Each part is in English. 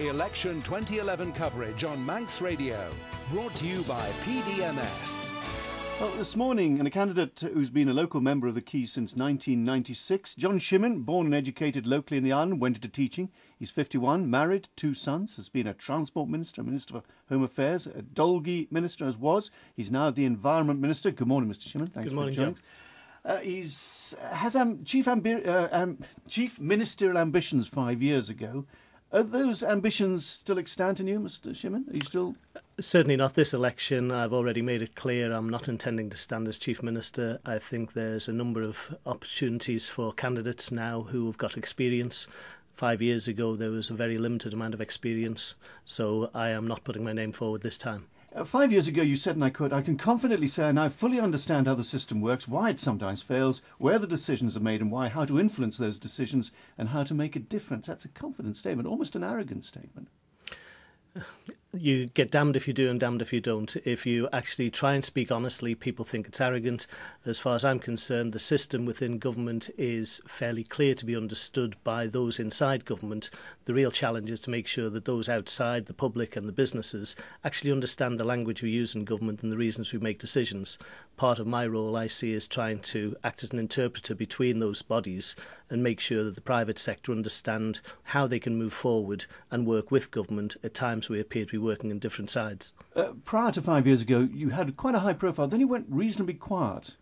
Election 2011 coverage on Manx Radio. Brought to you by PDMS. Well, this morning, a candidate who's been a local member of the Keys since 1996, John-Shimmin, born and educated locally in the island, went into teaching. He's 51, married, 2 sons, has been a Transport Minister, Minister for Home Affairs, a Dolgi Minister as was. He's now the Environment Minister. Good morning, Mr. Shimmin. Thanks for joining us. He has chief ministerial ambitions 5 years ago. Are those ambitions still extant in you, Mr. Shimmin? Are you still... Certainly not this election. I've already made it clear I'm not intending to stand as Chief Minister. I think there's a number of opportunities for candidates now who have got experience. 5 years ago there was a very limited amount of experience, so I am not putting my name forward this time. 5 years ago you said, and I quote, "I can confidently say I now fully understand how the system works, why it sometimes fails, where the decisions are made and why, how to influence those decisions and how to make a difference." That's a confident statement, almost an arrogant statement. You get damned if you do and damned if you don't. If you actually try and speak honestly, people think it's arrogant. As far as I'm concerned, the system within government is fairly clear to be understood by those inside government. The real challenge is to make sure that those outside, the public and the businesses, actually understand the language we use in government and the reasons we make decisions. Part of my role, I see, is trying to act as an interpreter between those bodies and make sure that the private sector understand how they can move forward and work with government. At times we appear to be working on different sides. Prior to 5 years ago, you had quite a high profile, then you went reasonably quiet.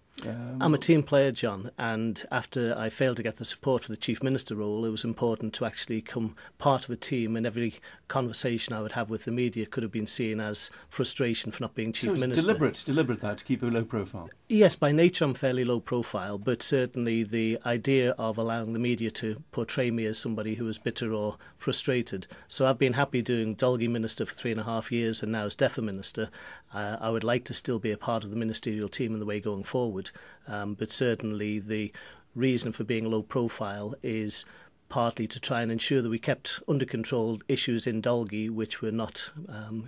I'm a team player, John, and after I failed to get the support for the Chief Minister role, it was important to actually become part of a team, and every conversation I would have with the media could have been seen as frustration for not being Chief Minister. Deliberate that, to keep a low profile? Yes, by nature I'm fairly low profile, but certainly the idea of allowing the media to portray me as somebody who is bitter or frustrated. So I've been happy doing Dolgi Minister for 3.5 years and now as DEFA Minister. I would like to still be a part of the ministerial team in the way going forward. But certainly the reason for being low profile is partly to try and ensure that we kept under control issues in Dolgi which were not,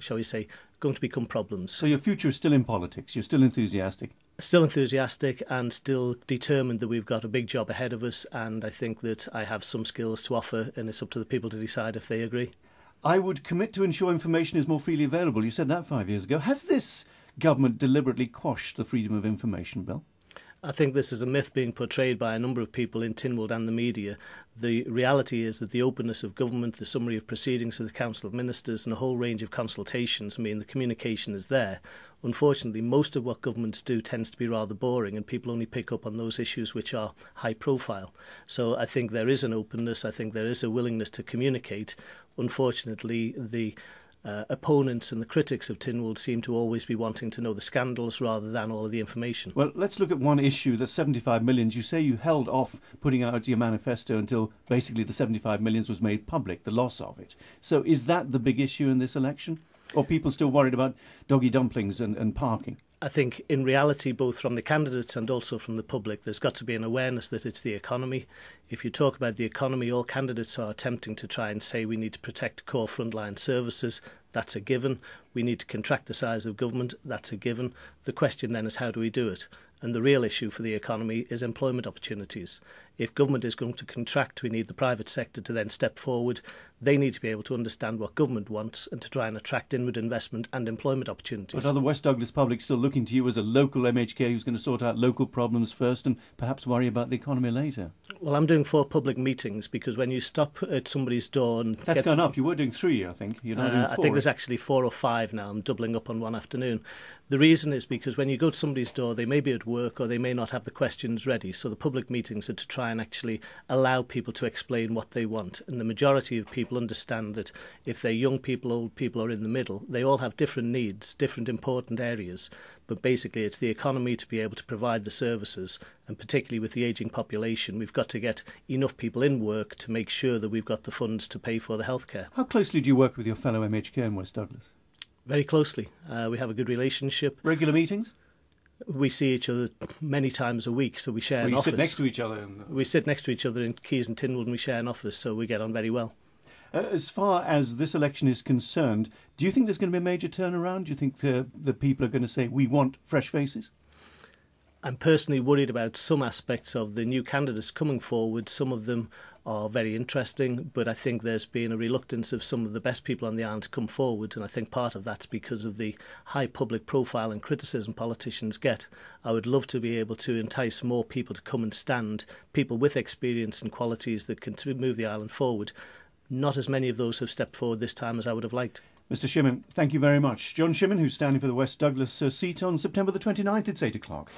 shall we say, going to become problems. So your future is still in politics? You're still enthusiastic? Still enthusiastic and still determined that we've got a big job ahead of us, and I think that I have some skills to offer, and it's up to the people to decide if they agree. I would commit to ensure information is more freely available. You said that 5 years ago. Has this government deliberately quashed the Freedom of Information Bill? I think this is a myth being portrayed by a number of people in Tynwald and the media. The reality is that the openness of government, the summary of proceedings of the Council of Ministers and a whole range of consultations mean the communication is there. Unfortunately, most of what governments do tends to be rather boring, and people only pick up on those issues which are high profile. So I think there is an openness, I think there is a willingness to communicate. Unfortunately, the opponents and the critics of Tynwald seem to always be wanting to know the scandals rather than all of the information. Well, let's look at one issue, the 75 million. You say you held off putting out your manifesto until basically the 75 million was made public, the loss of it. So is that the big issue in this election? Or are people still worried about doggy dumplings and parking? I think in reality, both from the candidates and also from the public, there's got to be an awareness that it's the economy. If you talk about the economy, all candidates are attempting to try and say we need to protect core frontline services. That's a given. We need to contract the size of government. That's a given. The question then is, how do we do it? And the real issue for the economy is employment opportunities. If government is going to contract, we need the private sector to then step forward. They need to be able to understand what government wants and to try and attract inward investment and employment opportunities. But are the West Douglas public still looking to you as a local MHK who's going to sort out local problems first and perhaps worry about the economy later? Well, I'm doing 4 public meetings because when you stop at somebody's door and... That's gone up. You were doing 3, I think. You're not doing 4. I think there's actually 4 or 5 now. I'm doubling up on one afternoon. The reason is because when you go to somebody's door, they may be at work or they may not have the questions ready. So the public meetings are to try and actually allow people to explain what they want. And the majority of people understand that if they're young people, old people, or in the middle, they all have different needs, different important areas. But basically it's the economy to be able to provide the services, and particularly with the ageing population, we've got to get enough people in work to make sure that we've got the funds to pay for the healthcare. How closely do you work with your fellow MHK in West Douglas? Very closely. We have a good relationship. Regular meetings? We see each other many times a week, so we share an office. You sit next to each other? We sit next to each other in Keys and Tynwald and we share an office, so we get on very well. As far as this election is concerned, do you think there's going to be a major turnaround? Do you think the people are going to say, we want fresh faces? I'm personally worried about some aspects of the new candidates coming forward. Some of them are very interesting, but I think there's been a reluctance of some of the best people on the island to come forward, and I think part of that's because of the high public profile and criticism politicians get. I would love to be able to entice more people to come and stand, people with experience and qualities that can move the island forward. Not as many of those have stepped forward this time as I would have liked. Mr Shimmin, thank you very much. John-Shimmin, who's standing for the West Douglas seat on September the 29th, it's 8 o'clock.